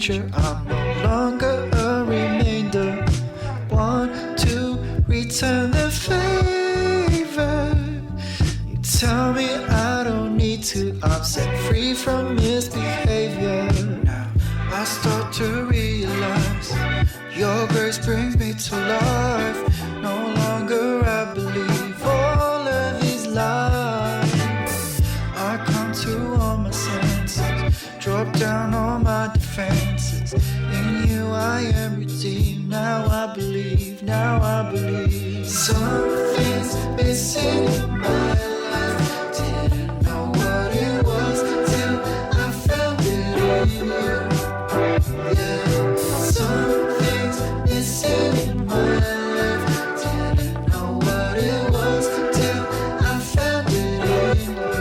stranger, I'm no longer a remainder. Want to return the favor. You tell me I don't need to, I'm set free from misbehavior. Now I start to realize your grace brings me to life. No longer I believe all of these lies. I come to all my senses, drop down all my defenses. In you I am redeemed. Now I believe, now I believe. Something's missing in my life. Didn't know what it was till I felt it in you. Yeah, something's missing in my life. Didn't know what it was till I felt it in you.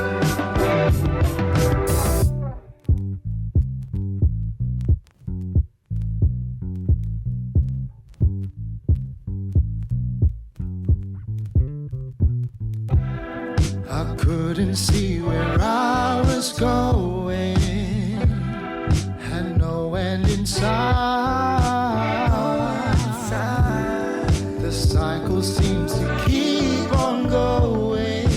I couldn't see where I was going, had no end in sight. The cycle seems to keep on going.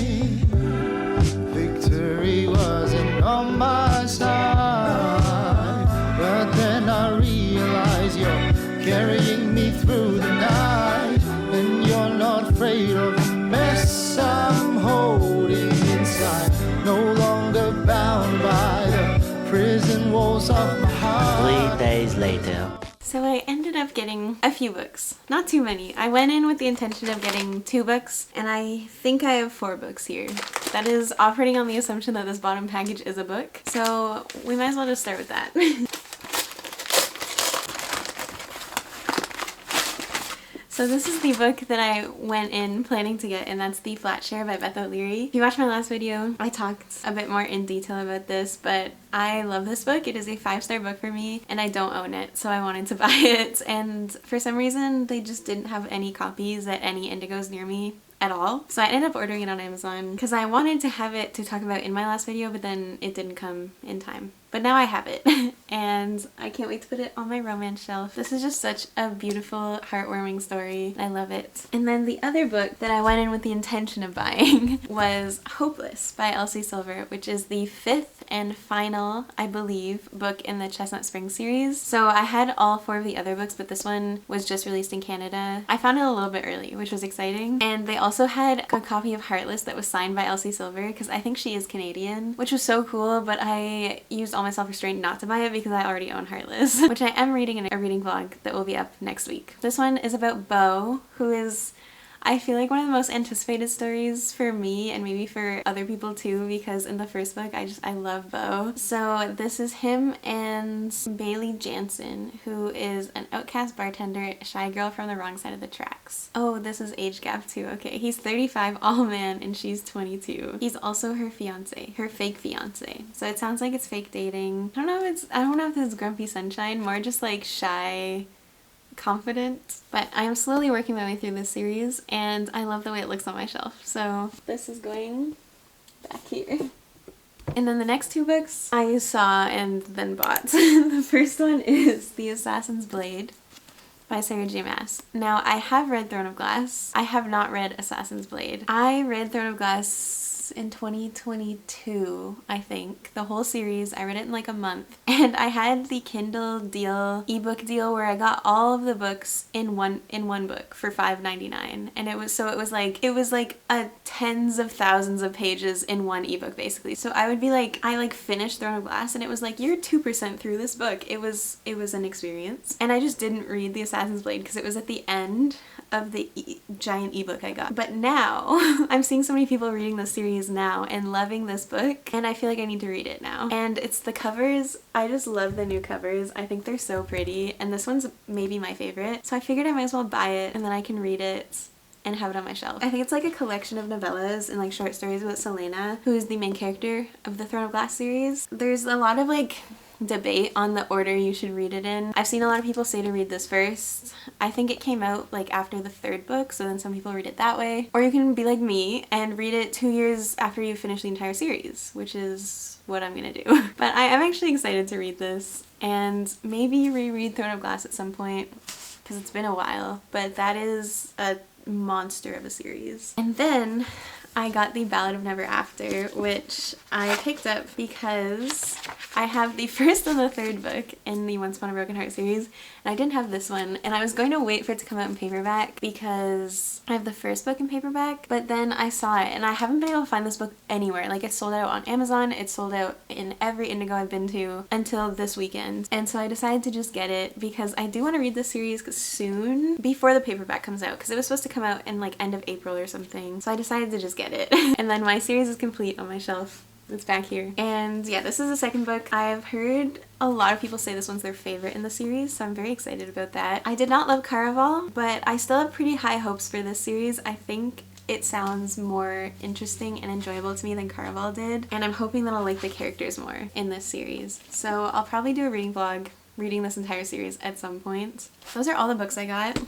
Victory wasn't on my side, but then I realized you're carrying me through the night, and you're not afraid of the mess I'm holding inside. No longer bound by the prison walls of my heart. 3 days later. So I ended up getting a few books. Not too many. I went in with the intention of getting 2 books, and I think I have 4 books here. That is operating on the assumption that this bottom package is a book. So we might as well just start with that. So this is the book that I went in planning to get, and that's The Flat Share by Beth O'Leary. If you watched my last video, I talked a bit more in detail about this, but I love this book. It is a 5-star book for me, and I don't own it, so I wanted to buy it. And for some reason, they just didn't have any copies at any Indigos near me at all. So I ended up ordering it on Amazon because I wanted to have it to talk about in my last video, but then it didn't come in time. But now I have it, and I can't wait to put it on my romance shelf. This is just such a beautiful, heartwarming story. I love it. And then the other book that I went in with the intention of buying was Hopeless by Elsie Silver, which is the 5th and final, I believe, book in the Chestnut Springs series. So I had all 4 of the other books, but this one was just released in Canada. I found it a little bit early, which was exciting. And they also had a copy of Heartless that was signed by Elsie Silver, because I think she is Canadian, which was so cool, but I used all my self-restraint not to buy it because I already own Heartless, which I am reading in a reading vlog that will be up next week. This one is about Beau, who is, I feel like, one of the most anticipated stories for me and maybe for other people too, because in the first book I love Beau. So this is him and Bailey Jansen, who is an outcast bartender, a shy girl from the wrong side of the tracks. Oh, this is age gap too. Okay, he's 35, all man, and she's 22. He's also her fiance, her fake fiance. So it sounds like it's fake dating. I don't know if this is grumpy sunshine, more just like shy, confident. But I am slowly working my way through this series, and I love the way it looks on my shelf. So this is going back here. And then the next 2 books I saw and then bought. The first one is The Assassin's Blade by Sarah J. Maas. Now, I have read Throne of Glass. I have not read Assassin's Blade. I read Throne of Glass in 2022, I think. The whole series. I read it in like a month. And I had the Kindle deal, ebook deal, where I got all of the books in one book for $5.99. And it was like a tens of thousands of pages in one ebook basically. So I would be like, I finished Throne of Glass and it was like, you're 2% through this book. It was an experience. And I just didn't read The Assassin's Blade because it was at the end of the giant ebook I got. But now I'm seeing so many people reading this series now and loving this book, and I feel like I need to read it now. And it's the covers. I just love the new covers. I think they're so pretty, and this one's maybe my favorite. So I figured I might as well buy it and then I can read it and have it on my shelf. I think it's like a collection of novellas and like short stories about Selena, who is the main character of the Throne of Glass series. There's a lot of like debate on the order you should read it in. I've seen a lot of people say to read this first. I think it came out like after the third book, so then some people read it that way. Or you can be like me and read it 2 years after you finish the entire series, which is what I'm gonna do. But I am actually excited to read this and maybe reread Throne of Glass at some point because it's been a while, but that is a monster of a series. And then I got the Ballad of Never After, which I picked up because I have the first and the third book in the Once Upon a Broken Heart series, and I didn't have this one, and I was going to wait for it to come out in paperback because I have the first book in paperback, but then I saw it, and I haven't been able to find this book anywhere. Like, it's sold out on Amazon, it's sold out in every Indigo I've been to until this weekend, and so I decided to just get it because I do want to read this series soon, before the paperback comes out, because it was supposed to come out in like end of April or something, so I decided to just get it. And then my series is complete on my shelf. It's back here. And yeah, this is the second book. I've heard a lot of people say this one's their favorite in the series, so I'm very excited about that. I did not love Caraval, but I still have pretty high hopes for this series. I think it sounds more interesting and enjoyable to me than Caraval did, and I'm hoping that I'll like the characters more in this series. So I'll probably do a reading vlog reading this entire series at some point. Those are all the books I got.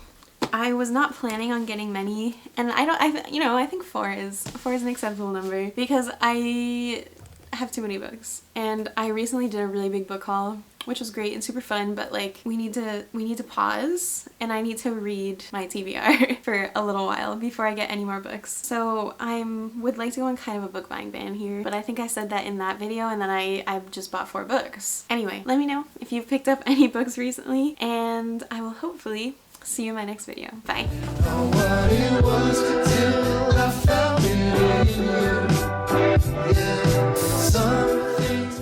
I was not planning on getting many, and I think four is an acceptable number because I have too many books, and I recently did a really big book haul, which was great and super fun, but like we need to pause, and I need to read my TBR for a little while before I get any more books. So I would like to go on kind of a book buying ban here, but I think I said that in that video, and then I just bought 4 books. Anyway, let me know if you've picked up any books recently, and I will hopefully see you in my next video. Bye. Know what it was till I felt it in you. Yeah, some things